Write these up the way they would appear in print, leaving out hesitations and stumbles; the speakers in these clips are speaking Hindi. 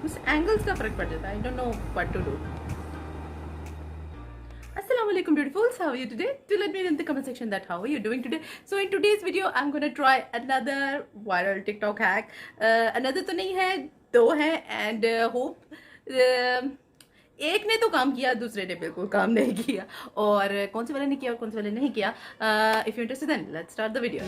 मुझसे एंगल्स का फ़र्क पड़ जाता है. I don't know what to do. Assalamu alaikum beautifuls, how are you today? Do let me know in the comment section that how are you doing today. So in today's video I'm gonna try another viral TikTok hack. Another तो नहीं है, दो हैं and hope एक ने तो काम किया, दूसरे ने बिल्कुल काम नहीं किया. और कौन से वाले ने किया और कौन से वाले नहीं किया. If you're interested then let's start the video.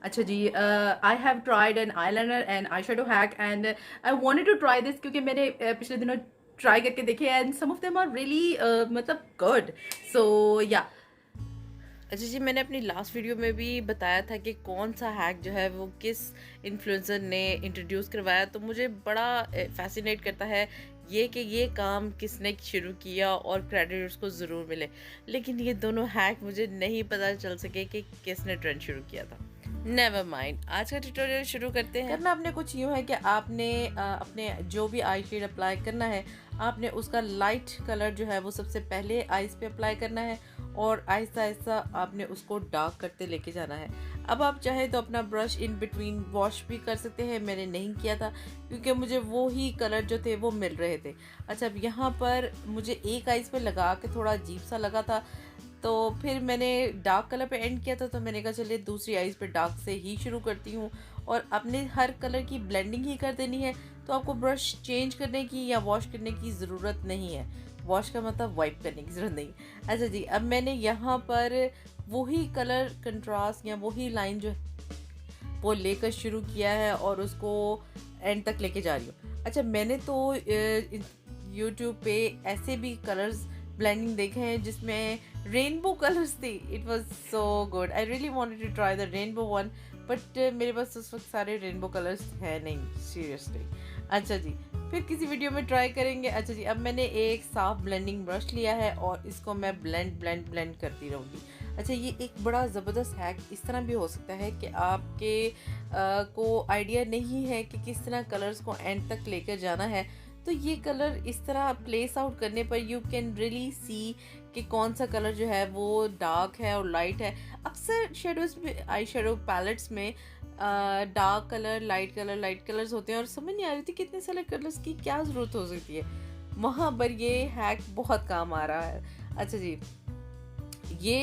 अच्छा जी, I have tried an eyeliner and eye shadow hack and I wanted to try this क्योंकि मैंने पिछले दिनों ट्राई करके देखे and some of them are really मतलब गुड. सो या अच्छा जी, मैंने अपनी लास्ट वीडियो में भी बताया था कि कौन सा हैक जो है वो किस इन्फ्लुएंसर ने इंट्रोड्यूस करवाया. तो मुझे बड़ा फैसिनेट करता है कि ये काम किसने शुरू किया और क्रेडिट उसको ज़रूर मिले. लेकिन ये दोनों हैक मुझे नहीं पता चल सके कि किसने ट्रेंड शुरू किया था. नेवर माइंड, आज का ट्यूटोरियल शुरू करते हैं. करना आपने कुछ यूँ है कि आपने अपने जो भी आई शेड अप्लाई करना है, आपने उसका लाइट कलर जो है वो सबसे पहले आइज़ पे अप्लाई करना है और आहिस्ता आहिस्ता आपने उसको डार्क करते लेके जाना है. अब आप चाहे तो अपना ब्रश इन बिटवीन वॉश भी कर सकते हैं. मैंने नहीं किया था क्योंकि मुझे वो ही कलर जो थे वो मिल रहे थे. अच्छा, अब यहाँ पर मुझे एक आइज़ पे लगा के थोड़ा अजीब सा लगा था, तो फिर मैंने डार्क कलर पे एंड किया था. तो मैंने कहा चलिए दूसरी आइज़ पे डार्क से ही शुरू करती हूँ और अपने हर कलर की ब्लेंडिंग ही कर देनी है. तो आपको ब्रश चेंज करने की या वॉश करने की ज़रूरत नहीं है. वॉश का मतलब वाइप करने की ज़रूरत नहीं. अच्छा जी, अब मैंने यहाँ पर वही कलर कंट्रास्ट या वही लाइन जो वो लेकर शुरू किया है और उसको एंड तक लेके जा रही हूँ. अच्छा, मैंने तो यूट्यूब पे ऐसे भी कलर्स ब्लेंडिंग देखे हैं जिसमें रेनबो कलर्स थी. It was so good. I really wanted to try the rainbow one, but मेरे पास उस वक्त सारे रेनबो कलर्स हैं नहीं, सीरियसली. अच्छा जी, फिर किसी वीडियो में ट्राई करेंगे. अच्छा जी, अब मैंने एक साफ ब्लेंडिंग ब्रश लिया है और इसको मैं ब्लेंड करती रहूँगी. अच्छा, ये एक बड़ा ज़बरदस्त हैक इस तरह भी हो सकता है कि आपके को आइडिया नहीं है कि किस तरह कलर्स को एंड तक लेकर जाना है. तो ये कलर इस तरह प्लेस आउट करने पर यू कैन रियली सी कि कौन सा कलर जो है वो डार्क है और लाइट है. अक्सर शेडोज़ में, आई शेडो पैलेट्स में डार्क कलर लाइट कलर्स होते हैं और समझ नहीं आ रही थी कि इतने सारे कलर्स की क्या ज़रूरत हो सकती है. वहाँ पर ये हैक बहुत काम आ रहा है. अच्छा जी, ये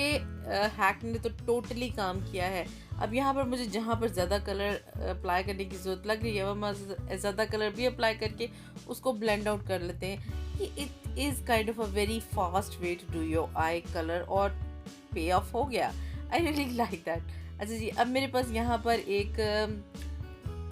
हैक ने तो टोटली काम किया है. अब यहाँ पर मुझे जहाँ पर ज़्यादा कलर अप्लाई करने की ज़रूरत लग रही है वह मैं ज़्यादा कलर भी अप्लाई करके उसको ब्लेंड आउट कर लेते हैं. It is kind of a very fast way to do your eye colour और पे ऑफ हो गया. I really like that. अच्छा जी, अब मेरे पास यहाँ पर एक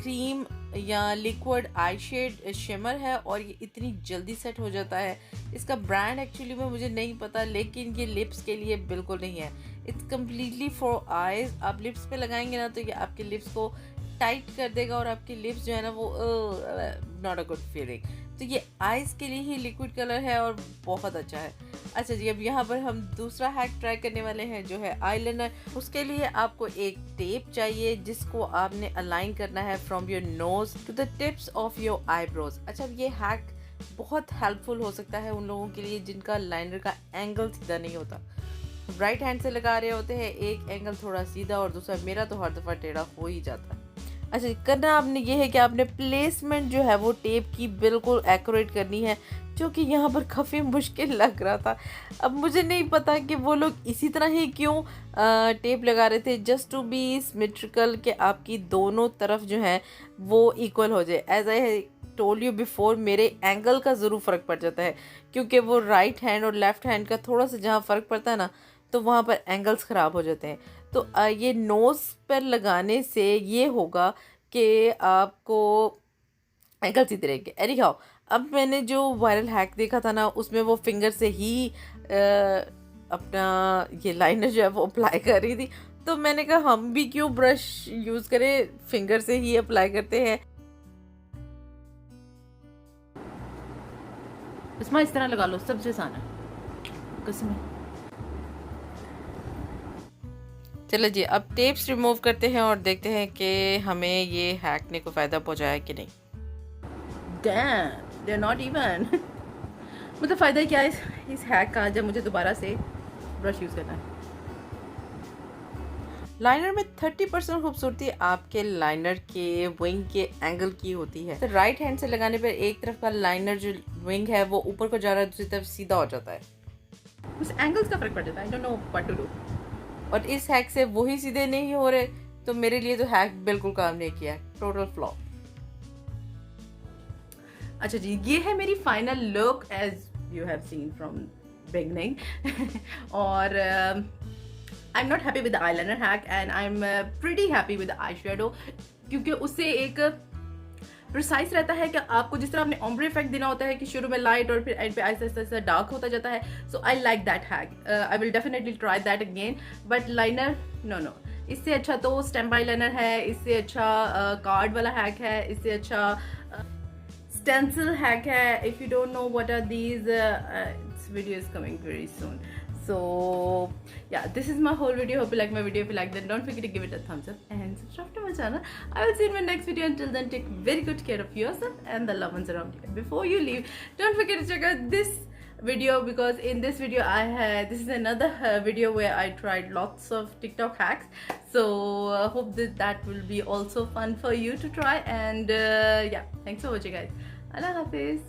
क्रीम या लिक्विड आई शेड शिमर है और ये इतनी जल्दी सेट हो जाता है. इसका ब्रांड एक्चुअली में मुझे नहीं पता, लेकिन ये लिप्स के लिए बिल्कुल नहीं है. It's completely for eyes. आप लिप्स पे लगाएंगे ना तो ये आपके लिप्स को टाइट कर देगा और आपके लिप्स जो है ना वो नॉट अ गुड फीलिंग. तो ये आईज के लिए ही लिक्विड कलर है और बहुत अच्छा है. अच्छा जी, अब यहाँ पर हम दूसरा हैक ट्राई करने वाले हैं जो है आईलाइनर. उसके लिए आपको एक टेप चाहिए जिसको आपने अलाइन करना है from your nose to the tips of your eyebrows. अच्छा, ये हैक बहुत हेल्पफुल हो सकता है उन लोगों के लिए जिनका लाइनर का एंगल सीधा नहीं होता. राइट हैंड से लगा रहे होते हैं, एक एंगल थोड़ा सीधा और दूसरा, मेरा तो हर दफ़ा टेढ़ा हो ही जाता है. अच्छा, करना आपने ये है कि आपने प्लेसमेंट जो है वो टेप की बिल्कुल एक्यूरेट करनी है, जो कि यहाँ पर काफ़ी मुश्किल लग रहा था. अब मुझे नहीं पता कि वो लोग इसी तरह ही क्यों टेप लगा रहे थे, जस्ट टू बी सिमेट्रिकल, कि आपकी दोनों तरफ जो है वो इक्वल हो जाए. As I told you before, मेरे एंगल का ज़रूर फ़र्क पड़ जाता है क्योंकि वो राइट हैंड और लेफ़्ट हैंड का थोड़ा सा जहाँ फ़र्क पड़ता है ना तो वहाँ पर एंगल्स ख़राब हो जाते हैं. तो ये नोज़ पर लगाने से ये होगा कि आपको एंगल सीधे रहेंगे. एनी हाउ, अब मैंने जो वायरल हैक देखा था ना उसमें वो फिंगर से ही अपना ये लाइनर जो है वो अप्लाई कर रही थी. तो मैंने कहा हम भी क्यों ब्रश यूज़ करें, फिंगर से ही अप्लाई करते हैं. इसमें इस तरह लगा लो, सबसे आसान है कसम. चलो जी, अब टेप्स रिमूव करते हैं और देखते हैं कि हमें ये हैक ने कोई फ़ायदा पहुंचाया कि नहीं. Damn, they're not even. मतलब फ़ायदा क्या है इस हैक का जब मुझे दोबारा से ब्रश यूज़ करना है। लाइनर में 30% खूबसूरती आपके लाइनर के विंग के एंगल की होती है। तो राइट हैंड से लगाने पर एक तरफ का लाइनर जो विंग है वो ऊपर को जा रहा है, दूसरी तरफ सीधा हो जाता है। उस एंगल्स का फ़र्क पड़ जाता है। I don't know what to do. और इस हैक से वही सीधे नहीं हो रहे, तो मेरे लिए तो हैक बिल्कुल काम नहीं किया, टोटल फ्लॉप। अच्छा जी, ये है मेरी final look as you have seen from beginning और I am not happy with eyeliner hack and I am pretty happy with eye shadow, क्योंकि उससे एक प्रिसाइज रहता है कि आपको जिस तरह आपने ओम्ब्रे इफेक्ट देना होता है कि शुरू में लाइट और फिर एंड पे आहिस्ता आहिस्ता डार्क होता जाता है। So I like that hack, I will definitely try that again. But liner no, इससे अच्छा तो स्टेम्प आई लाइनर है, इससे अच्छा कार्ड वाला हैक है, इससे अच्छा stencil hack hai. If you don't know what are these, this video is coming very soon. So yeah, this is my whole video. Hope you like my video. If you like, then don't forget to give it a thumbs up and subscribe to my channel. I will see you in my next video. Until then, take very good care of yourself and the loved ones around you. Before you leave, don't forget to check out this video, because in this video this is another video where I tried lots of TikTok hacks. So hope that will be also fun for you to try. And yeah, thanks for watching guys. Allah Hafiz.